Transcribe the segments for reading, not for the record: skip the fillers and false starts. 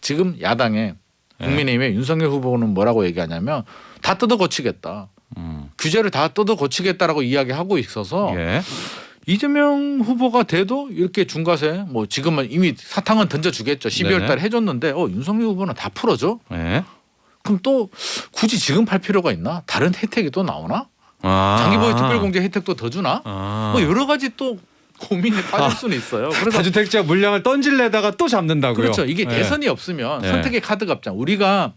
지금 야당의 국민의힘의 윤석열 후보는 뭐라고 얘기하냐면 다 뜯어 고치겠다. 규제를 다 뜯어 고치겠다라고 이야기하고 있어서 예. 이재명 후보가 돼도 이렇게 중과세 뭐 지금은 이미 사탕은 던져주겠죠. 12월 네. 달에 해줬는데 윤석열 후보는 다 풀어줘. 예. 그럼 또 굳이 지금 팔 필요가 있나? 다른 혜택이 또 나오나? 아. 장기보유 특별공제 혜택도 더 주나? 뭐 여러 가지 또 고민에 빠질 수는 있어요. 그래서 다주택자 물량을 던질래다가 또 잡는다고요. 그렇죠. 이게 예. 대선이 없으면 네. 선택의 카드가 없잖아. 우리가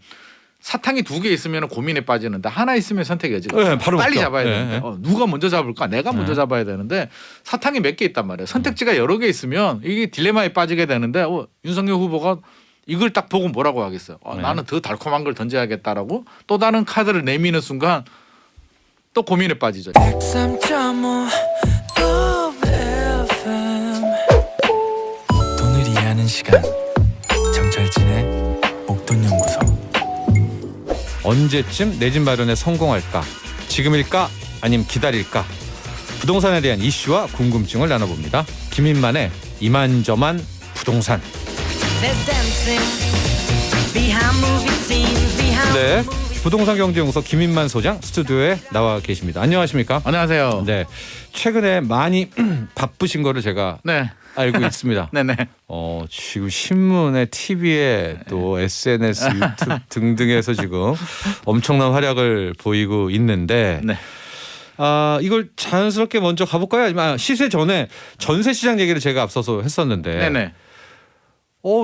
사탕이 2개 있으면 고민에 빠지는데 하나 있으면 선택의 여지가 네, 없잖아. 바로 빨리 없죠. 잡아야 네. 되는데 누가 먼저 잡을까? 내가 먼저 잡아야 되는데 사탕이 몇 개 있단 말이에요. 선택지가 여러 개 있으면 이게 딜레마에 빠지게 되는데 윤석열 후보가 이걸 딱 보고 뭐라고 하겠어요. 네. 나는 더 달콤한 걸 던져야겠다라고 또 다른 카드를 내미는 순간 또 고민에 빠지죠. 103.5 FM 돈을 이해하는 시간 정철진의 목돈연구소. 언제쯤 내 집 마련에 성공할까? 지금일까? 아니면 기다릴까? 부동산에 대한 이슈와 궁금증을 나눠봅니다. 김인만의 이만저만 부동산. 네, 부동산 경제연구소 김인만 소장 스튜디오에 나와 계십니다. 안녕하십니까? 안녕하세요. 네, 최근에 많이 바쁘신 거를 제가 네. 알고 있습니다. 네네. 지금 신문에, TV에 또 SNS, 유튜브 등등에서 지금 엄청난 활약을 보이고 있는데, 네. 이걸 자연스럽게 먼저 가볼까요? 아니면 시세 전에 전세 시장 얘기를 제가 앞서서 했었는데, 네네.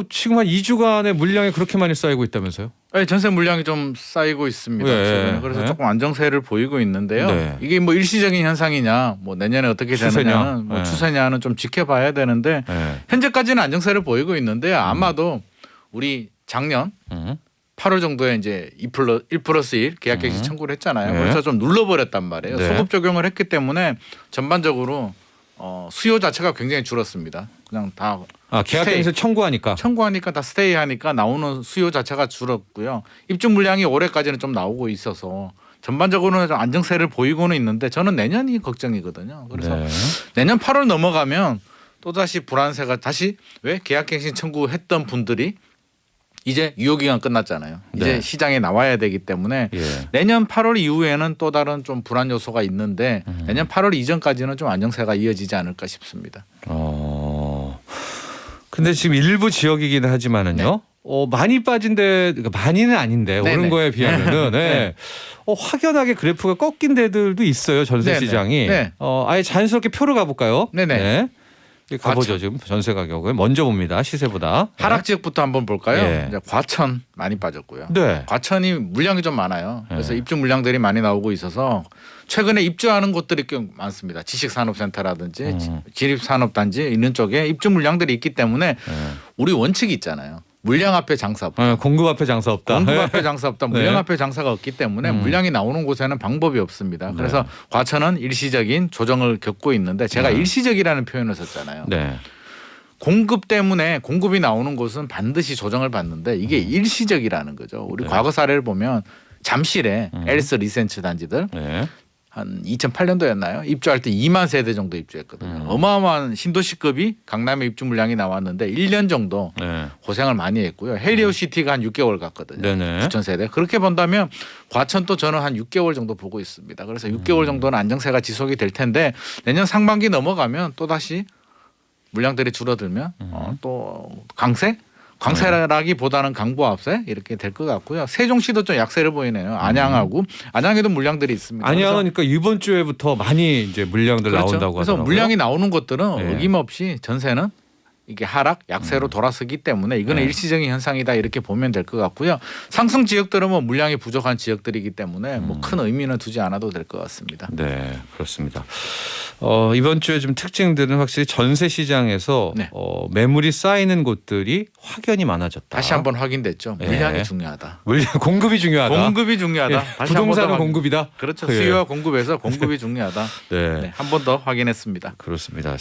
지금 한 2주간의 물량이 그렇게 많이 쌓이고 있다면서요? 네, 전세 물량이 좀 쌓이고 있습니다. 네. 최근에. 그래서 네. 조금 안정세를 보이고 있는데요. 네. 이게 뭐 일시적인 현상이냐, 뭐 내년에 어떻게 되느냐는 뭐 네. 추세냐는 좀 지켜봐야 되는데 네. 현재까지는 안정세를 보이고 있는데요. 아마도 우리 작년 8월 정도에 이제 1+1 계약갱신 청구를 했잖아요. 네. 그래서 좀 눌러버렸단 말이에요. 네. 소급 적용을 했기 때문에 전반적으로 수요 자체가 굉장히 줄었습니다. 그냥 다 계약갱신 청구하니까. 청구하니까 다 스테이하니까 나오는 수요 자체가 줄었고요. 입주 물량이 올해까지는 좀 나오고 있어서 전반적으로는 좀 안정세를 보이고는 있는데 저는 내년이 걱정이거든요. 그래서 네. 내년 8월 넘어가면 또다시 불안세가 다시 왜 계약갱신 청구했던 분들이 이제 유효기간 끝났잖아요. 이제 네. 시장에 나와야 되기 때문에 예. 내년 8월 이후에는 또 다른 좀 불안 요소가 있는데 내년 8월 이전까지는 좀 안정세가 이어지지 않을까 싶습니다. 근데 지금 일부 지역이긴 하지만은요. 많이 빠진 데, 그러니까 많이는 아닌데 네네. 오른 거에 비하면은 네. 확연하게 그래프가 꺾인 데들도 있어요. 전세 네네. 시장이. 네. 아예 자연스럽게 표로 가볼까요? 네네. 네. 가보죠. 과천. 지금 전세 가격을 먼저 봅니다. 시세보다. 하락 지역부터 한번 볼까요? 예. 이제 과천 많이 빠졌고요. 네. 과천이 물량이 좀 많아요. 그래서 네. 입주 물량들이 많이 나오고 있어서 최근에 입주하는 곳들이 꽤 많습니다. 지식산업센터라든지 지립산업단지 있는 쪽에 입주 물량들이 있기 때문에 우리 원칙이 있잖아요. 물량 앞에 장사 없다. 공급 앞에 장사 없다. 공급 앞에 장사 없다. 물량 네. 앞에 장사가 없기 때문에 물량이 나오는 곳에는 방법이 없습니다. 네. 그래서 과천은 일시적인 조정을 겪고 있는데 제가 일시적이라는 표현을 썼잖아요. 네. 공급 때문에 공급이 나오는 곳은 반드시 조정을 받는데 이게 일시적이라는 거죠. 우리 네. 과거 사례를 보면 잠실에 엘스 리센츠 단지들 네. 한 2008년도였나요? 입주할 때 2만 세대 정도 입주했거든요. 어마어마한 신도시급이 강남에 입주 물량이 나왔는데 1년 정도 네. 고생을 많이 했고요. 헬리오시티가 한 6개월 갔거든요. 네네. 9천 세대. 그렇게 본다면 과천도 저는 한 6개월 정도 보고 있습니다. 그래서 6개월 정도는 안정세가 지속이 될 텐데 내년 상반기 넘어가면 또 다시 물량들이 줄어들면 또 강세라기보다는 강보합세 이렇게 될 것 같고요. 세종시도 좀 약세를 보이네요. 안양하고 안양에도 물량들이 있습니다. 안양하니까 이번 주에부터 많이 이제 물량들 그래서 나온다고 그래서 하더라고요. 물량이 나오는 것들은 네. 어김없이 전세는 이게 하락 약세로 돌아서기 때문에 이거는 네. 일시적인 현상이다 이렇게 보면 될 것 같고요. 상승 지역들은 뭐 물량이 부족한 지역들이기 때문에 뭐 큰 의미는 두지 않아도 될 것 같습니다. 네, 그렇습니다. 이번 주에 좀 특징들은 확실히 전세 시장에서 네. 매물이 쌓이는 곳들이 확연히 많아졌다. 다시 한번 확인됐죠. 네. 물량이 중요하다. 물량 공급이 중요하다. 공급이 중요하다. 예, 다시 한번 부동산은 더 공급이다. 그렇죠. 예. 수요와 공급에서 공급이 중요하다. 네. 네, 한 번 더 확인했습니다. 그렇습니다.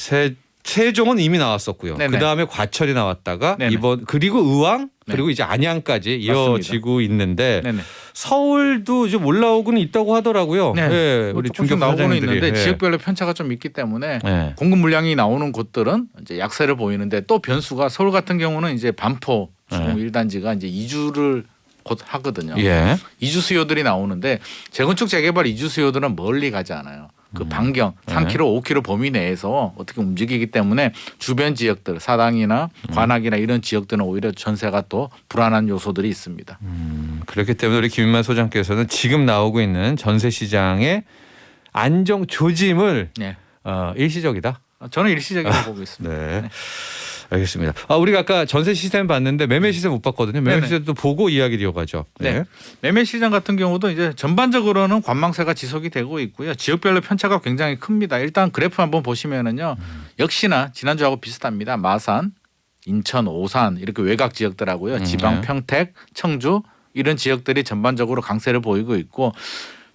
세종은 이미 나왔었고요. 네네. 그 다음에 과천이 나왔다가 네네. 이번 그리고 의왕 네. 그리고 이제 안양까지 이어지고 있는데 네네. 서울도 좀 올라오고는 있다고 하더라고요. 네. 예, 우리 우리 조금씩 중견 나오고는 사장님들이. 있는데 예. 지역별로 편차가 좀 있기 때문에 예. 공급 물량이 나오는 곳들은 이제 약세를 보이는데 또 변수가 서울 같은 경우는 이제 반포 주공 1단지가 이제 이주를 곧 하거든요. 예. 이주 수요들이 나오는데 재건축 재개발 이주 수요들은 멀리 가지 않아요. 그 반경 3km, 5km 범위 내에서 어떻게 움직이기 때문에 주변 지역들 사당이나 관악이나 이런 지역들은 오히려 전세가 또 불안한 요소들이 있습니다. 그렇기 때문에 우리 김인만 소장께서는 지금 나오고 있는 전세 시장의 안정 조짐을 네. 일시적이다. 저는 일시적이라고 보고 있습니다. 네. 알겠습니다. 우리가 아까 전세 시세는 봤는데 매매 시세 못 봤거든요. 매매 네네. 시세도 보고 이야기 이어가죠. 네. 매매 시장 같은 경우도 이제 전반적으로는 관망세가 지속이 되고 있고요. 지역별로 편차가 굉장히 큽니다. 일단 그래프 한번 보시면은요. 역시나 지난주하고 비슷합니다. 마산, 인천, 오산 이렇게 외곽 지역들하고요. 지방 네. 평택, 청주 이런 지역들이 전반적으로 강세를 보이고 있고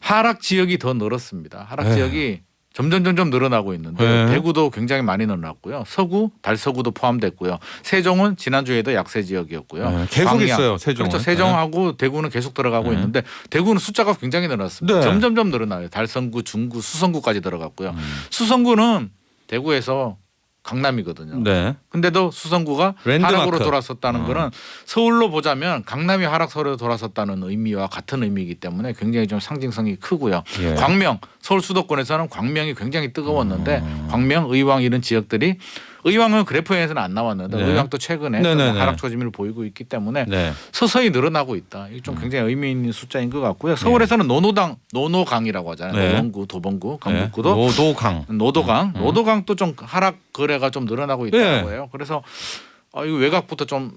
하락 지역이 더 늘었습니다. 하락 네. 지역이 점점 늘어나고 있는데 네. 대구도 굉장히 많이 늘어났고요. 서구, 달서구도 포함됐고요. 세종은 지난주에도 약세 지역이었고요. 네, 계속 광양, 있어요, 세종은. 그렇죠. 세종하고 대구는 계속 들어가고 있는데 대구는 숫자가 굉장히 늘어났습니다. 네. 점점 늘어나요. 달성구, 중구, 수성구까지 들어갔고요. 수성구는 대구에서 강남이거든요. 네. 근데도 수성구가 랜드마크. 하락으로 돌아섰다는 거는 서울로 보자면 강남이 하락세로 돌아섰다는 의미와 같은 의미이기 때문에 굉장히 좀 상징성이 크고요. 예. 광명, 서울 수도권에서는 광명이 굉장히 뜨거웠는데 광명, 의왕 이런 지역들이 의왕은 그래프에서는 안 나왔는데 네. 의왕도 최근에 네네네. 좀 하락 조짐을 보이고 있기 때문에 네. 서서히 늘어나고 있다. 이게 좀 굉장히 의미 있는 숫자인 것 같고요. 서울에서는 노노강이라고 하잖아요. 네. 노원구, 도봉구, 네. 강북구도 노도강. 노도강, 노도강도 좀 하락 거래가 좀 늘어나고 있다고 네. 해요. 그래서 이거 외곽부터 좀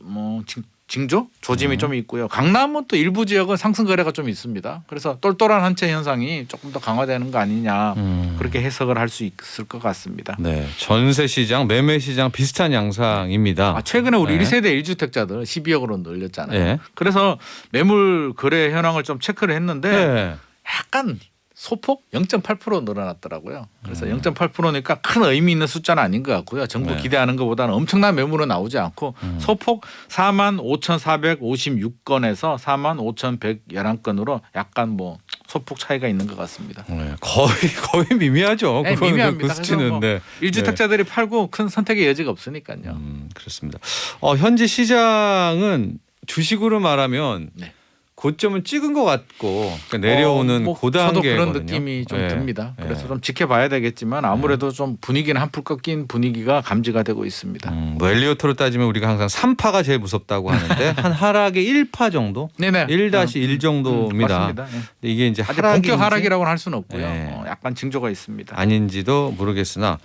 징조 조짐이 좀 있고요. 강남은 또 일부 지역은 상승 거래가 좀 있습니다. 그래서 똘똘한 한채 현상이 조금 더 강화되는 거 아니냐 그렇게 해석을 할 수 있을 것 같습니다. 네. 전세 시장, 매매 시장 비슷한 양상입니다. 최근에 우리 네. 1세대 1주택자들 12억으로 늘렸잖아요. 네. 그래서 매물 거래 현황을 좀 체크를 했는데 네. 약간 소폭 0.8% 늘어났더라고요. 그래서 0.8%니까 큰 의미 있는 숫자는 아닌 것 같고요. 정부 네. 기대하는 것보다는 엄청난 매물은 나오지 않고 소폭 45,456건에서 45,111건으로 약간 뭐 소폭 차이가 있는 것 같습니다. 네. 거의 미미하죠. 네, 그거는 미미합니다. 그 수치는. 그래서 뭐 네. 1주택자들이 팔고 큰 선택의 여지가 없으니까요. 그렇습니다. 현재 시장은 주식으로 말하면 네. 고점은 찍은 것 같고 그러니까 내려오는 뭐 고단계거든요. 저도 그런 느낌이 좀 네. 듭니다. 그래서 네. 좀 지켜봐야 되겠지만 아무래도 좀 분위기는 한풀 꺾인 분위기가 감지가 되고 있습니다. 뭐 엘리오트로 따지면 우리가 항상 3파가 제일 무섭다고 하는데 한 하락의 1파 정도, 네네. 1-1 정도입니다. 맞습니다. 네. 근데 이게 이제 아직 하락인지 본격 하락이라고는 할 수는 없고요. 네. 약간 징조가 있습니다. 아닌지도 모르겠으나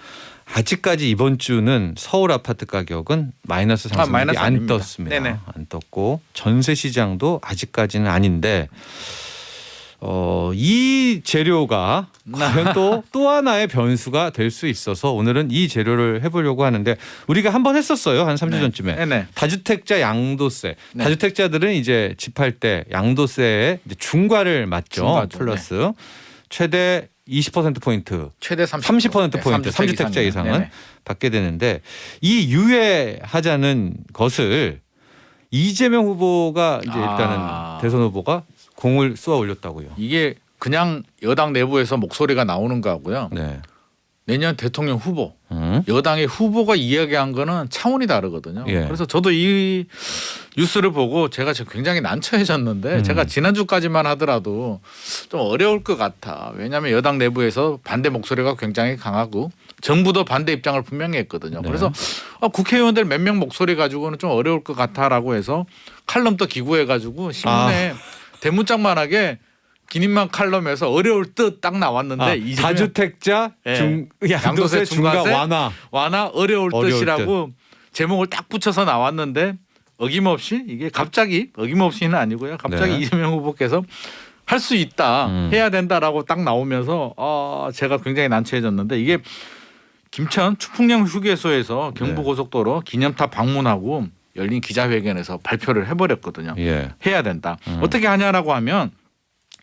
아직까지 이번 주는 서울 아파트 가격은 마이너스 상승이 마이너스 안 아닙니다. 떴습니다. 네네. 안 떴고 전세 시장도 아직까지는 아닌데 이 재료가 과연 또 하나의 변수가 될 수 있어서 오늘은 이 재료를 해보려고 하는데 우리가 한 번 했었어요. 한 3주 전쯤에. 네네. 다주택자 양도세. 네. 다주택자들은 이제 집할 때 양도세에 이제 중과를 맞죠. 중과죠. 플러스 최대 20%포인트. 최대 30%포인트, 3주택자 이상은 받게 되는데 이 유예하자는 것을 이재명 후보가 이제 일단은 대선 후보가 공을 쏘아 올렸다고요. 이게 그냥 여당 내부에서 목소리가 나오는 거하고요. 네. 내년 대통령 후보, 여당의 후보가 이야기한 거는 차원이 다르거든요. 예. 그래서 저도 이 뉴스를 보고 제가 굉장히 난처해졌는데 제가 지난주까지만 하더라도 좀 어려울 것 같아. 왜냐하면 여당 내부에서 반대 목소리가 굉장히 강하고 정부도 반대 입장을 분명히 했거든요. 네. 그래서 국회의원들 몇 명 목소리 가지고는 좀 어려울 것 같아라고 해서 칼럼 또 기고해가지고 신문에 대문짝만하게 기님만 칼럼에서 어려울 듯 딱 나왔는데 이재명 다주택자 네. 양도세 중과 완화 어려울 듯이라고 제목을 딱 붙여서 나왔는데 어김없이 이게 갑자기 어김없이는 아니고요. 갑자기 네. 이재명 후보께서 할 수 있다 해야 된다라고 딱 나오면서 제가 굉장히 난처해졌는데 이게 김천 추풍령 휴게소에서 경부고속도로 기념탑 방문하고 열린 기자회견에서 발표를 해버렸거든요. 예. 해야 된다. 어떻게 하냐라고 하면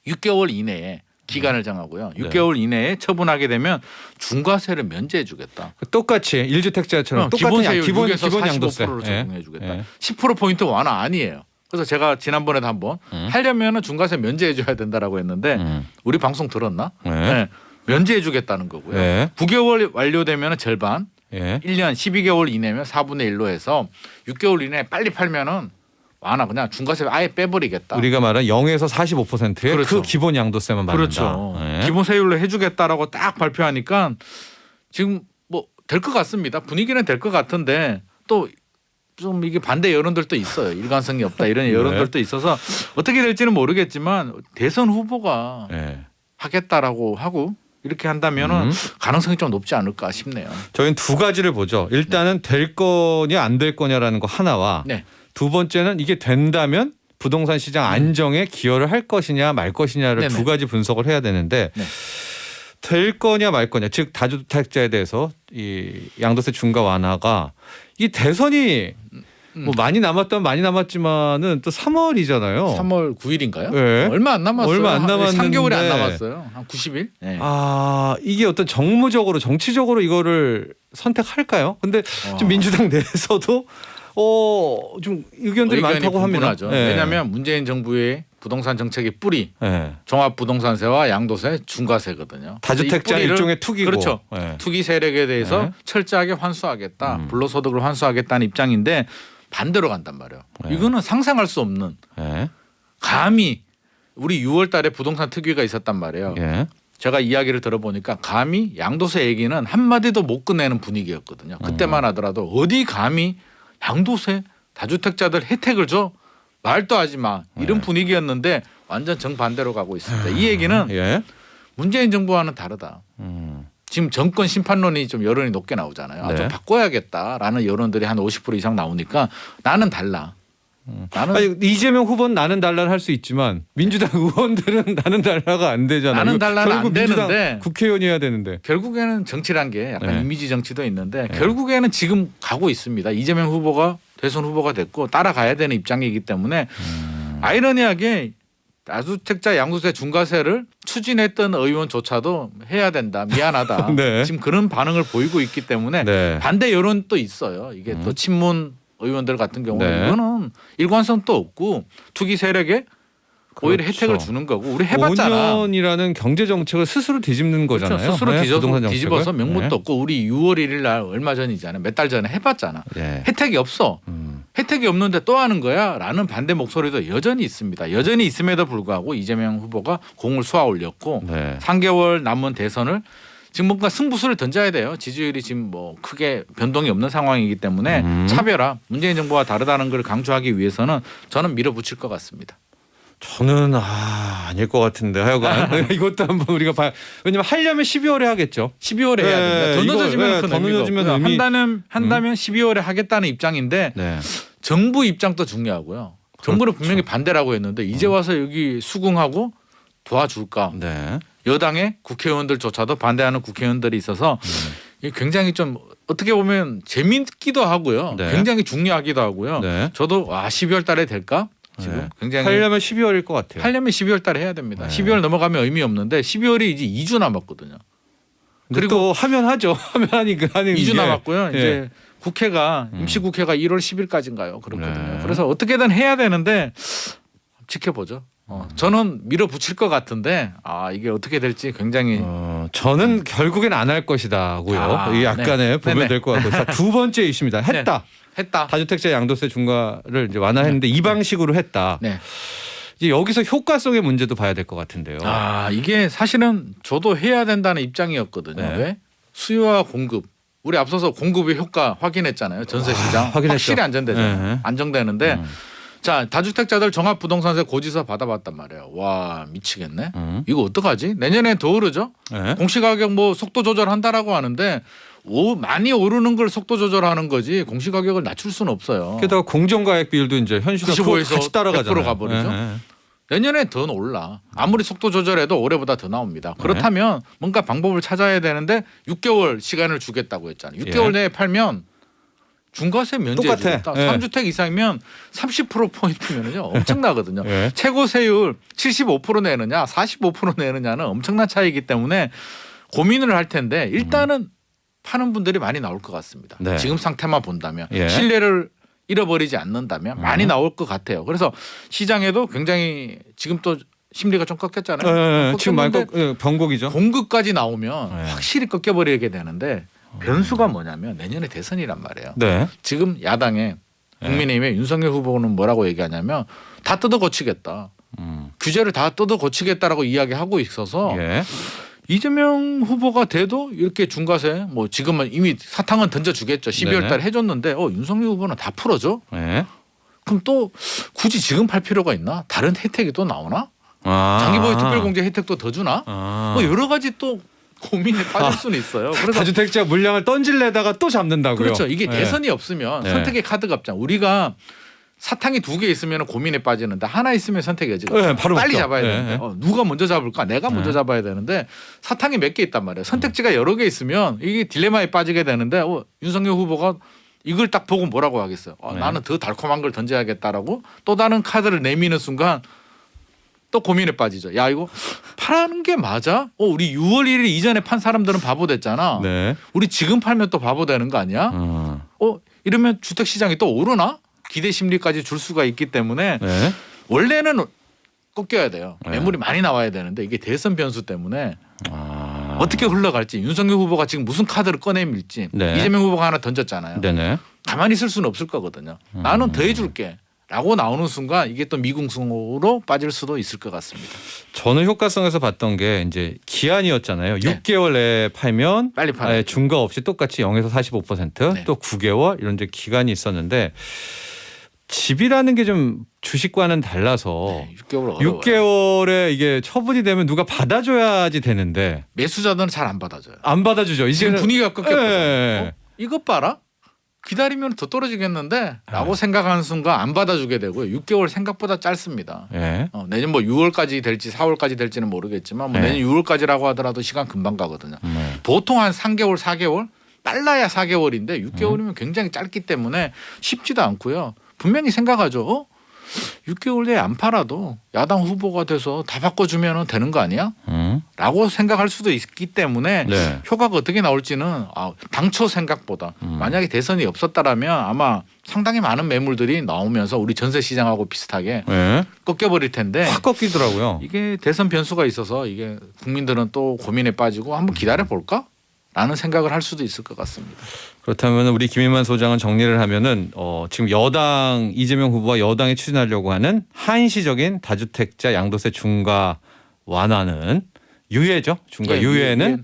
6개월 이내에 기간을 정하고요. 6개월 이내에 처분하게 되면 중과세를 면제해 주겠다. 똑같이 1주택자처럼 똑같은 기본 양도세 45%로 적용해 주겠다. 예. 10%포인트 완화 아니에요. 그래서 제가 지난번에도 한번 하려면 중과세 면제해 줘야 된다라고 했는데 우리 방송 들었나? 네. 네. 면제해 주겠다는 거고요. 네. 9개월 완료되면 절반, 예. 1년 12개월 이내면 4분의 1로 해서 6개월 이내에 빨리 팔면은 완화 그냥 중과세 아예 빼버리겠다. 우리가 말한 0에서 45%의 그렇죠. 그 기본 양도세만 받는다. 그렇죠. 네. 기본 세율로 해주겠다라고 딱 발표하니까 지금 뭐 될 것 같습니다. 분위기는 될 것 같은데 또 좀 이게 반대 여론들도 있어요. 일관성이 없다 이런 여론들도 있어서 어떻게 될지는 모르겠지만 대선 후보가 네. 하겠다라고 하고 이렇게 한다면은 가능성이 좀 높지 않을까 싶네요. 저희는 두 가지를 보죠. 일단은 될 거냐 안 될 거냐라는 거 하나와 네. 두 번째는 이게 된다면 부동산 시장 안정에 기여를 할 것이냐 말 것이냐를 네네. 두 가지 분석을 해야 되는데 네. 될 거냐 말 거냐 즉 다주택자에 대해서 이 양도세 중과 완화가 이 대선이 뭐 많이 남았다면 많이 남았지만은 또 3월이잖아요. 3월 9일인가요? 네. 얼마 안 남았어요. 얼마 안 남았는데 3개월이 안 남았어요. 한 90일? 네. 아 이게 어떤 정무적으로 정치적으로 이거를 선택할까요? 근데 좀 민주당 내에서도 좀 의견들이 많다고 합니다. 분분하죠. 왜냐하면 문재인 정부의 부동산 정책의 뿌리 네. 종합부동산세와 양도세, 중과세거든요. 다주택자 일종의 투기고 그렇죠. 네. 투기 세력에 대해서 네. 철저하게 환수하겠다. 불로소득을 환수하겠다는 입장인데 반대로 간단 말이에요. 네. 이거는 상상할 수 없는 네. 감히 우리 6월 달에 부동산 특위가 있었단 말이에요. 예. 제가 이야기를 들어보니까 감히 양도세 얘기는 한마디도 못 꺼내는 분위기였거든요. 그때만 하더라도 어디 감히 양도세 다주택자들 혜택을 줘? 말도 하지 마. 이런 분위기였는데 완전 정반대로 가고 있습니다. 이 얘기는 예. 문재인 정부와는 다르다. 지금 정권 심판론이 좀 여론이 높게 나오잖아요. 네. 좀 바꿔야겠다라는 여론들이 한 50% 이상 나오니까 나는 달라. 나는 아니, 이재명 후보는 나는 달라를 할 수 있지만 민주당 의원들은 나는 달라가 안 되잖아요. 나는 달라는 결국 안 민주당 되는데 국회의원이어야 되는데. 결국에는 정치란 게 약간 네. 이미지 정치도 있는데 네. 결국에는 지금 가고 있습니다. 이재명 후보가 대선 후보가 됐고 따라가야 되는 입장이기 때문에 아이러니하게 다주택자 양도세 중과세를 추진했던 의원조차도 해야 된다. 미안하다. 네. 지금 그런 반응을 보이고 있기 때문에 네. 반대 여론도 있어요. 이게 또 친문 의원들 같은 경우는 네. 이거는 일관성도 없고 투기 세력에 오히려 그렇죠. 혜택을 주는 거고 우리 해봤잖아. 5년이라는 경제 정책을 스스로 뒤집는 거잖아요. 그렇죠. 스스로 네, 부동산 정책을. 뒤집어서 명분도 네. 없고 우리 6월 1일 날 얼마 전이잖아요. 몇 달 전에 해봤잖아. 네. 혜택이 없어. 혜택이 없는데 또 하는 거야? 라는 반대 목소리도 여전히 있습니다. 여전히 있음에도 불구하고 이재명 후보가 공을 쏘아 올렸고 네. 3개월 남은 대선을 지금 뭔가 승부수를 던져야 돼요. 지지율이 지금 뭐 크게 변동이 없는 상황이기 때문에 차별화 문재인 정부와 다르다는 걸 강조하기 위해서는 저는 밀어붙일 것 같습니다. 저는 아닐 것 같은데 하여간 이것도 한번 우리가 봐요. 왜냐면 하려면 12월에 하겠죠. 12월에 해야 됩니다. 더 이거, 늦어지면 큰 더 의미가 늦어지면 없고요. 의미- 한다면 12월에 하겠다는 입장인데 네. 정부 입장도 중요하고요. 정부는 분명히 반대라고 했는데 이제 와서 여기 수긍하고 도와줄까? 네. 여당의 국회의원들조차도 반대하는 국회의원들이 있어서 이게 굉장히 좀 어떻게 보면 재밌기도 하고요. 네. 굉장히 중요하기도 하고요. 네. 저도 12월 달에 될까? 지금 네. 굉장히 하려면 12월일 것 같아요. 하려면 12월 달에 해야 됩니다. 네. 12월 넘어가면 의미 없는데 12월이 이제 2주 남았거든요. 그리고 또 하면 하죠. 하면 하니까 하는 2주 게. 남았고요. 예. 이제 국회가 임시국회가 1월 10일까지인가요? 그렇거든요. 네. 그래서 어떻게든 해야 되는데 지켜보죠. 저는 밀어붙일 것 같은데 이게 어떻게 될지 굉장히 저는 결국엔 안 할 것이다고요. 이게 약간의 네. 보면 네네. 될 것 같고. 자, 두 번째 이슈입니다. 했다. 했다. 다주택자 양도세 중과를 이제 완화했는데 이 방식으로 했다. 네. 이제 여기서 효과성의 문제도 봐야 될 것 같은데요. 이게 사실은 저도 해야 된다는 입장이었거든요. 네. 왜? 수요와 공급. 우리 앞서서 공급의 효과 확인했잖아요. 전세 시장 확인했죠. 확실히 안정되잖아요. 네. 안정되는데 자 다주택자들 종합부동산세 고지서 받아봤단 말이에요. 와 미치겠네. 이거 어떡하지? 내년에 더 오르죠? 네. 공시가격 뭐 속도 조절한다라고 하는데 많이 오르는 걸 속도 조절하는 거지 공시가격을 낮출 수는 없어요. 게다가 공정가액 비율도 이제 현실과 95에서 같이 따라가잖아요. 100% 가버리죠. 네. 내년에 더 올라. 아무리 속도 조절해도 올해보다 더 나옵니다. 그렇다면 뭔가 방법을 찾아야 되는데 6개월 시간을 주겠다고 했잖아요. 6개월 내에 팔면 중과세 면제해 주겠다. 똑같아. 3주택 이상이면 30%포인트면요 엄청나거든요. 예. 최고 세율 75% 내느냐 45% 내느냐는 엄청난 차이기 때문에 고민을 할 텐데 일단은 파는 분들이 많이 나올 것 같습니다. 네. 지금 상태만 본다면 예. 신뢰를 잃어버리지 않는다면 많이 나올 것 같아요. 그래서 시장에도 굉장히 지금 또 심리가 좀 꺾였잖아요. 지금 많이 꺾였는데 변곡이죠. 공급까지 나오면 네. 확실히 꺾여버리게 되는데 변수가 뭐냐면 내년에 대선이란 말이에요. 네. 지금 야당의 국민의힘의 윤석열 후보는 뭐라고 얘기하냐면 다 뜯어 고치겠다. 규제를 다 뜯어 고치겠다라고 이야기하고 있어서 예. 이재명 후보가 돼도 이렇게 중과세 뭐 지금은 이미 사탕은 던져주겠죠. 12월 네네. 달에 해줬는데 윤석열 후보는 다 풀어줘. 예. 그럼 또 굳이 지금 팔 필요가 있나? 다른 혜택이 또 나오나? 아. 장기보유 특별공제 혜택도 더 주나? 아. 뭐 여러 가지 또 고민에 빠질 수는 있어요. 그래서 다주택자 물량을 던질래다가 또 잡는다고요. 그렇죠. 이게 예. 대선이 없으면 네. 선택의 카드가 없잖아. 우리가 사탕이 2개 있으면 고민에 빠지는데 하나 있으면 선택의 여지가 네, 없어요. 바로 빨리 없죠. 잡아야 네. 되는데 누가 먼저 잡을까? 내가 먼저 네. 잡아야 되는데 사탕이 몇 개 있단 말이에요. 선택지가 여러 개 있으면 이게 딜레마에 빠지게 되는데 윤석열 후보가 이걸 딱 보고 뭐라고 하겠어요. 네. 나는 더 달콤한 걸 던져야겠다라고 또 다른 카드를 내미는 순간 또 고민에 빠지죠. 야 이거 파는 게 맞아? 우리 6월 1일 이전에 판 사람들은 바보 됐잖아. 네. 우리 지금 팔면 또 바보 되는 거 아니야? 이러면 주택 시장이 또 오르나? 기대 심리까지 줄 수가 있기 때문에 네. 원래는 꺾여야 돼요. 네. 매물이 많이 나와야 되는데 이게 대선 변수 때문에 아. 어떻게 흘러갈지 윤석열 후보가 지금 무슨 카드를 꺼내밀지 네. 이재명 후보가 하나 던졌잖아요. 네네. 가만히 있을 수는 없을 거거든요. 나는 더 해줄게. 라고 나오는 순간 이게 또 미궁성으로 빠질 수도 있을 것 같습니다. 저는 효과성에서 봤던 게 이제 기한이었잖아요. 네. 6개월 내에 팔면 빨리 팔아요. 아예 중과 없이 똑같이 0에서 45% 네. 또 9개월 이런 이제 기간이 있었는데 집이라는 게 좀 주식과는 달라서 6개월 어려워요. 6개월에 이게 처분이 되면 누가 받아줘야지 되는데 매수자들은 잘 안 받아줘요. 안 받아주죠. 지금 이제는 분위기가 꺾였거든. 예. 이것 봐라. 기다리면 더 떨어지겠는데 라고 생각하는 순간 안 받아주게 되고요. 6개월 생각보다 짧습니다. 예. 내년 뭐 6월까지 될지 4월까지 될지는 모르겠지만 뭐 네. 내년 6월까지라고 하더라도 시간 금방 가거든요. 네. 보통 한 3개월 4개월 빨라야 4개월인데 6개월이면 굉장히 짧기 때문에 쉽지도 않고요. 분명히 생각하죠. 6개월 내에 안 팔아도 야당 후보가 돼서 다 바꿔주면 되는 거 아니야? 라고 생각할 수도 있기 때문에 네. 효과가 어떻게 나올지는 당초 생각보다 만약에 대선이 없었다라면 아마 상당히 많은 매물들이 나오면서 우리 전세 시장하고 비슷하게 예. 꺾여버릴 텐데 확 꺾이더라고요. 이게 대선 변수가 있어서 이게 국민들은 또 고민에 빠지고 한번 기다려 볼까? 라는 생각을 할 수도 있을 것 같습니다. 그렇다면 우리 김인만 소장은 정리를 하면은 지금 여당 이재명 후보와 여당이 추진하려고 하는 한시적인 다주택자 양도세 중과 완화는 유예죠. 중과 유예는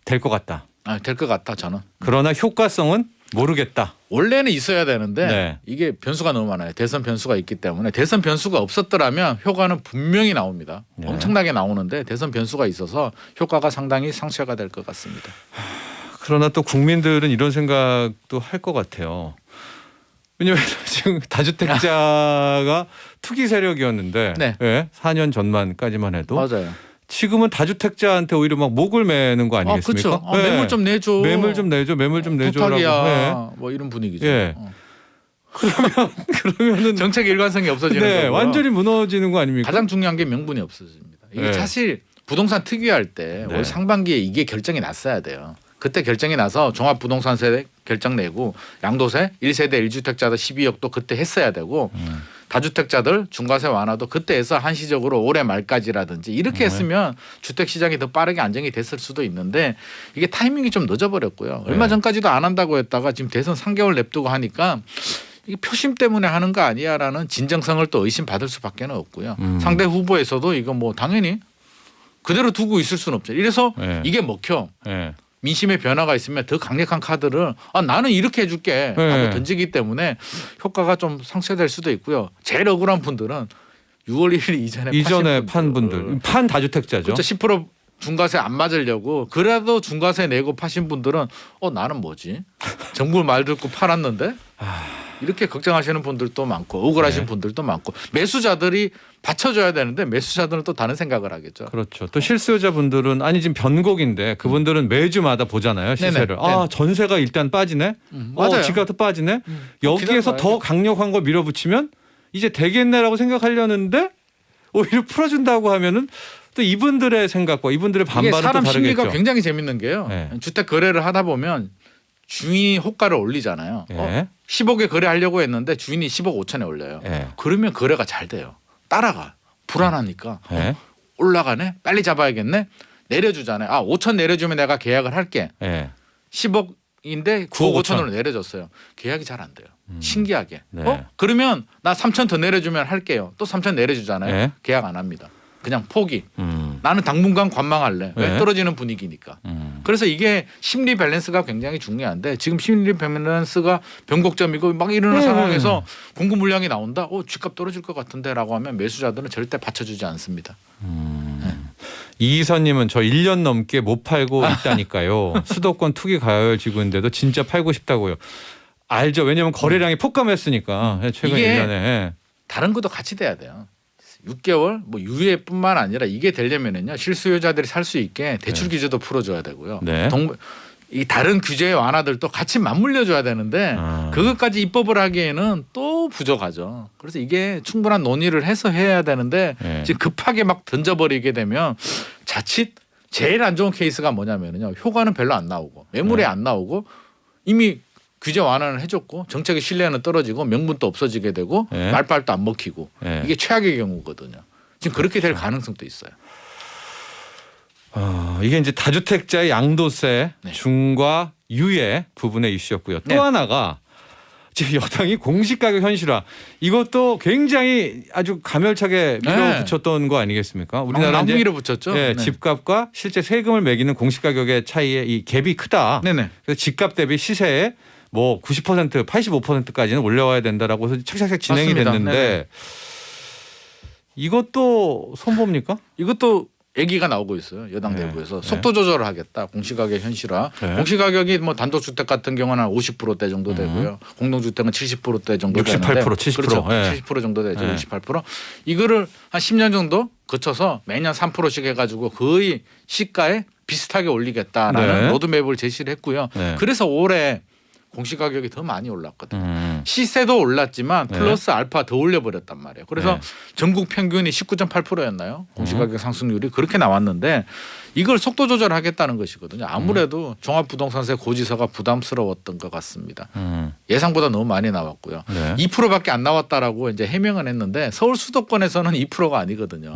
될 것 같다. 될 것 같다 저는. 그러나 효과성은 모르겠다. 원래는 있어야 되는데 네. 이게 변수가 너무 많아요. 대선 변수가 있기 때문에 대선 변수가 없었더라면 효과는 분명히 나옵니다. 네. 엄청나게 나오는데 대선 변수가 있어서 효과가 상당히 상쇄가 될 것 같습니다. 그러나 또 국민들은 이런 생각도 할 것 같아요. 왜냐하면 지금 다주택자가 투기 세력이었는데 네. 예, 4년 전만까지만 해도 맞아요. 지금은 다주택자한테 오히려 막 목을 매는 거 아니겠습니까? 그렇죠. 매물 좀 내줘. 매물 좀 내줘. 매물 좀 내줘라고. 부탁이야. 네. 뭐 이런 분위기죠. 예. 그러면은 정책 일관성이 없어지는 네, 거고요. 완전히 무너지는 거 아닙니까? 가장 중요한 게 명분이 없어집니다. 이게 네. 사실 부동산 특위할 때 네. 올 상반기에 이게 결정이 났어야 돼요. 그때 결정이 나서 종합부동산세 결정 내고 양도세 1세대 1주택자들 12억도 그때 했어야 되고 다주택자들 중과세 완화도 그때 해서 한시적으로 올해 말까지라든지 이렇게 했으면 주택 시장이 더 빠르게 안정이 됐을 수도 있는데 이게 타이밍이 좀 늦어버렸고요. 얼마 네. 전까지도 안 한다고 했다가 지금 대선 3개월 냅두고 하니까 이게 표심 때문에 하는 거 아니야라는 진정성을 또 의심받을 수밖에 없고요. 상대 후보에서도 이거 뭐 당연히 그대로 두고 있을 수는 없죠. 이래서 네. 이게 먹혀. 예. 민심의 변화가 있으면 더 강력한 카드를 나는 이렇게 해줄게 네. 하고 던지기 때문에 효과가 좀 상쇄될 수도 있고요. 제일 억울한 분들은 6월 1일 이전에 판 분들, 판 다주택자죠. 그렇죠. 10% 중과세 안 맞으려고 그래도 중과세 내고 파신 분들은 나는 뭐지? 정부 말 듣고 팔았는데 이렇게 걱정하시는 분들도 많고 억울하신 네. 분들도 많고 매수자들이 받쳐줘야 되는데 매수자들은 또 다른 생각을 하겠죠. 그렇죠. 또 실수요자분들은 아니 지금 변곡인데 그분들은 매주마다 보잖아요 시세를. 네네. 아 전세가 일단 빠지네. 맞아요. 집값도 빠지네. 여기에서 더 강력한 거 밀어붙이면 이제 되겠네라고 생각하려는데 오히려 풀어준다고 하면은 또 이분들의 생각과 이분들의 이게 반발은 또 사람 다르겠죠. 심리가 굉장히 재밌는 게요. 네. 주택 거래를 하다 보면 주인이 호가를 올리잖아요. 예. 10억에 거래하려고 했는데 주인이 10억 5천에 올려요. 예. 그러면 거래가 잘 돼요. 따라가. 불안하니까. 예. 올라가네. 빨리 잡아야겠네. 내려주잖아요. 5천 내려주면 내가 계약을 할게. 예. 10억 9억인데 9억 5천으로 내려줬어요. 계약이 잘 안 돼요. 신기하게. 네. 그러면 나 3천 더 내려주면 할게요. 또 3천 내려주잖아요. 네. 계약 안 합니다. 그냥 포기. 나는 당분간 관망할래. 왜? 네. 떨어지는 분위기니까. 그래서 이게 심리 밸런스가 굉장히 중요한데 지금 심리 밸런스가 변곡점이고 막 이러는 상황에서 공급 물량이 나온다. 쥐값 떨어질 것 같은데라고 하면 매수자들은 절대 받쳐주지 않습니다. 이희선님은 저 1년 넘게 못 팔고 있다니까요. 수도권 투기 가열 지고 있는데도 진짜 팔고 싶다고요. 알죠. 왜냐하면 거래량이 폭감했으니까 최근 이게 1년에. 다른 것도 같이 돼야 돼요. 6개월 뭐 유예뿐만 아니라 이게 되려면은요 실수요자들이 살 수 있게 대출 규제도 풀어줘야 되고요. 네. 이 다른 규제 완화들도 같이 맞물려줘야 되는데 그것까지 입법을 하기에는 또 부족하죠. 그래서 이게 충분한 논의를 해서 해야 되는데 네. 지금 급하게 막 던져버리게 되면 자칫 제일 안 좋은 케이스가 뭐냐면요 효과는 별로 안 나오고 매물이 네. 안 나오고 이미 규제 완화는 해줬고 정책의 신뢰는 떨어지고 명분도 없어지게 되고 네. 말빨도 안 먹히고 네. 이게 최악의 경우거든요. 지금 그렇게 될 가능성도 있어요. 이게 이제 다주택자의 양도세 네. 중과 유예 부분의 이슈였고요. 또 네. 하나가 지금 여당이 공시가격 현실화 이것도 굉장히 아주 가멸차게 밀어붙였던 거 아니겠습니까? 우리나라 이제 밀어붙였죠. 네, 집값과 실제 세금을 매기는 공시가격의 차이에 이 갭이 크다. 네네. 그래서 집값 대비 시세에 뭐 90%, 85%까지는 올려와야 된다라고 해서 착착착 진행이 맞습니다. 됐는데 네네. 이것도 손봅니까? 이것도 얘기가 나오고 있어요. 여당 네. 내부에서 네. 속도 조절을 하겠다. 공시가격 현실화. 네. 공시가격이 뭐 단독주택 같은 경우는 한 50%대 정도 되고요. 공동주택은 70%대 정도 68%, 되는데 70%. 그렇죠. 네. 70% 정도 되죠. 네. 68%. 이거를 한 10년 정도 거쳐서 매년 3%씩 해가지고 거의 시가에 비슷하게 올리겠다라는 네. 로드맵을 제시를 했고요. 네. 그래서 올해 공시가격이 더 많이 올랐거든요. 시세도 올랐지만 네. 플러스 알파 더 올려버렸단 말이에요. 그래서 네. 전국 평균이 19.8%였나요? 공시가격 상승률이 그렇게 나왔는데 이걸 속도 조절하겠다는 것이거든요. 아무래도 종합부동산세 고지서가 부담스러웠던 것 같습니다. 예상보다 너무 많이 나왔고요. 네. 2%밖에 안 나왔다라고 이제 해명은 했는데 서울 수도권에서는 2%가 아니거든요.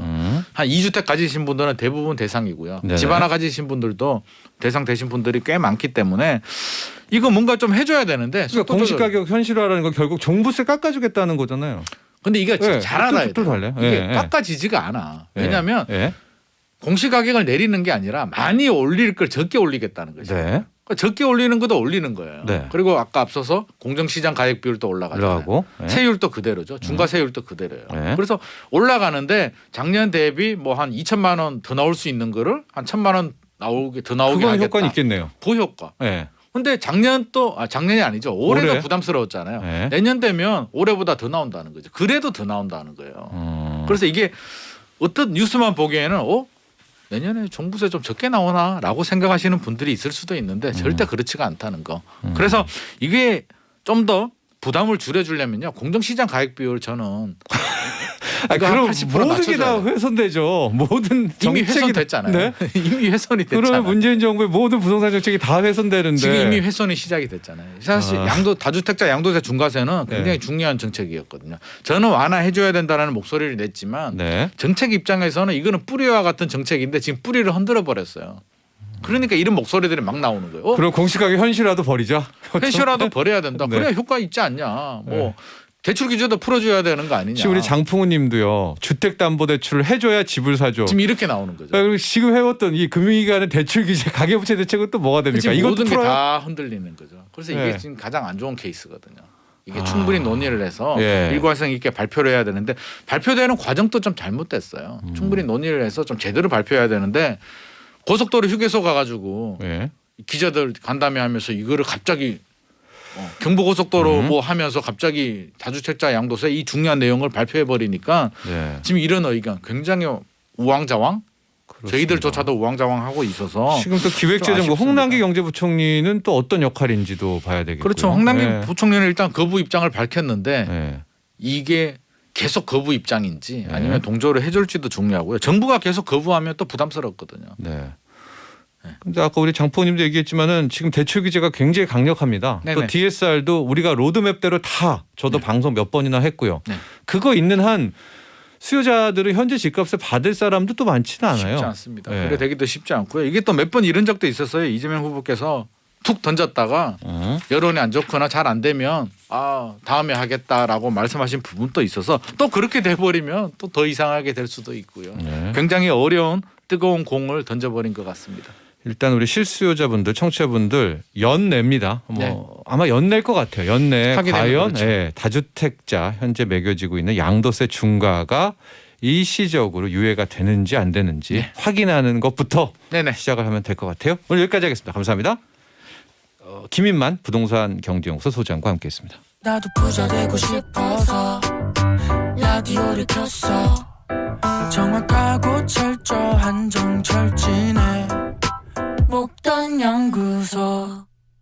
한 2주택 가지신 분들은 대부분 대상이고요. 네. 집 하나 가지신 분들도 대상 되신 분들이 꽤 많기 때문에 이거 뭔가 좀 해줘야 되는데 그러니까 공시가격 현실화라는 건 결국 종부세 깎아주겠다는 거잖아요. 근데 이게 네, 잘 알아야 또 돼요. 달라요. 이게 네, 깎아지지가 않아. 네. 왜냐하면 네. 공시가격을 내리는 게 아니라 많이 올릴 걸 적게 올리겠다는 거죠. 네. 그러니까 적게 올리는 것도 올리는 거예요. 네. 그리고 아까 앞서서 공정시장 가액 비율도 올라가잖아요. 올라가고 네. 세율도 그대로죠. 중과세율도 그대로예요. 네. 그래서 올라가는데 작년 대비 뭐 한 2천만 원 더 나올 수 있는 거를 한 1천만 원 더 나오게 그건 하겠다. 효과는 있겠네요. 보효과. 네. 근데 작년이 아니죠. 올해도 올해? 부담스러웠잖아요. 네. 내년 되면 올해보다 더 나온다는 거죠. 그래도 더 나온다는 거예요. 그래서 이게 어떤 뉴스만 보기에는 내년에 종부세 좀 적게 나오나라고 생각하시는 분들이 있을 수도 있는데 절대 그렇지가 않다는 거. 그래서 이게 좀 더 부담을 줄여주려면요. 공정시장 가액 비율 저는 이거 한 그럼 80% 모든 게 다 낮춰줘야 돼요. 훼손되죠. 모든 이미 정책이 훼손됐잖아요. 네? 이미 훼손이 됐잖아요. 그러면 문재인 정부의 모든 부동산 정책이 다 훼손되는데 지금 이미 훼손이 시작이 됐잖아요. 사실 다주택자 양도세 중과세는 굉장히 중요한 정책이었거든요. 저는 완화해줘야 된다는 목소리를 냈지만 네. 정책 입장에서는 이거는 뿌리와 같은 정책인데 지금 뿌리를 흔들어 버렸어요. 그러니까 이런 목소리들이 막 나오는 거예요. 그럼 공시가격 현실화도 버리자. 펜시라도 버려야 된다. 네. 그래야 효과 있지 않냐. 뭐 네. 대출 규제도 풀어줘야 되는 거 아니냐. 지금 우리 장풍우님도요. 주택담보대출을 해줘야 집을 사죠. 지금 이렇게 나오는 거죠. 그리고 지금 해왔던 이 금융기관의 대출 규제, 가계부채 대책은 또 뭐가 됩니까? 지금 이것도 모든 게 풀어야. 다 흔들리는 거죠. 그래서 이게 네. 지금 가장 안 좋은 케이스거든요. 이게 충분히 논의를 해서 예. 일관성 있게 발표를 해야 되는데 발표되는 과정도 좀 잘못됐어요. 충분히 논의를 해서 좀 제대로 발표해야 되는데 고속도로 휴게소 가가지고 예. 기자들 간담회 하면서 이거를 갑자기 경부고속도로 뭐 하면서 갑자기 다주택자 양도세 이 중요한 내용을 발표해 버리니까 네. 지금 이런 의견 굉장히 우왕좌왕 그렇습니다. 저희들조차도 우왕좌왕하고 있어서 지금 또 기획재정부 좀 아쉽습니다. 홍남기 경제부총리는 또 어떤 역할인지도 봐야 되겠고요. 그렇죠. 홍남기 네. 부총리는 일단 거부 입장을 밝혔는데 네. 이게 계속 거부 입장인지 네. 아니면 동조를 해줄지도 중요하고요. 정부가 계속 거부하면 또 부담스럽거든요. 네. 근데 아까 우리 장포님도 얘기했지만은 지금 대출 규제가 굉장히 강력합니다. 네네. 또 DSR도 우리가 로드맵대로 다 저도 방송 몇 번이나 했고요. 네. 그거 있는 한 수요자들은 현재 집값을 받을 사람도 또 많지는 않아요. 쉽지 않습니다. 네. 그래 되기도 쉽지 않고요. 이게 또 몇 번 이런 적도 있었어요. 이재명 후보께서 툭 던졌다가 여론이 안 좋거나 잘 안 되면 다음에 하겠다라고 말씀하신 부분도 있어서 또 그렇게 돼버리면 또 더 이상하게 될 수도 있고요. 네. 굉장히 어려운 뜨거운 공을 던져버린 것 같습니다. 일단 우리 실수요자분들, 청취자분들 연내입니다. 아마 연내일 것 같아요. 연내 과연 그렇죠. 다주택자 현재 매겨지고 있는 양도세 중과가 일시적으로 유예가 되는지 안 되는지 확인하는 것부터 시작을 하면 될 것 같아요. 오늘 여기까지 하겠습니다. 감사합니다. 김인만 부동산 경제연구소 소장과 함께했습니다. 나도 부자 되고 싶어서 라디오를 켰어. 정확하고 철저한 정철진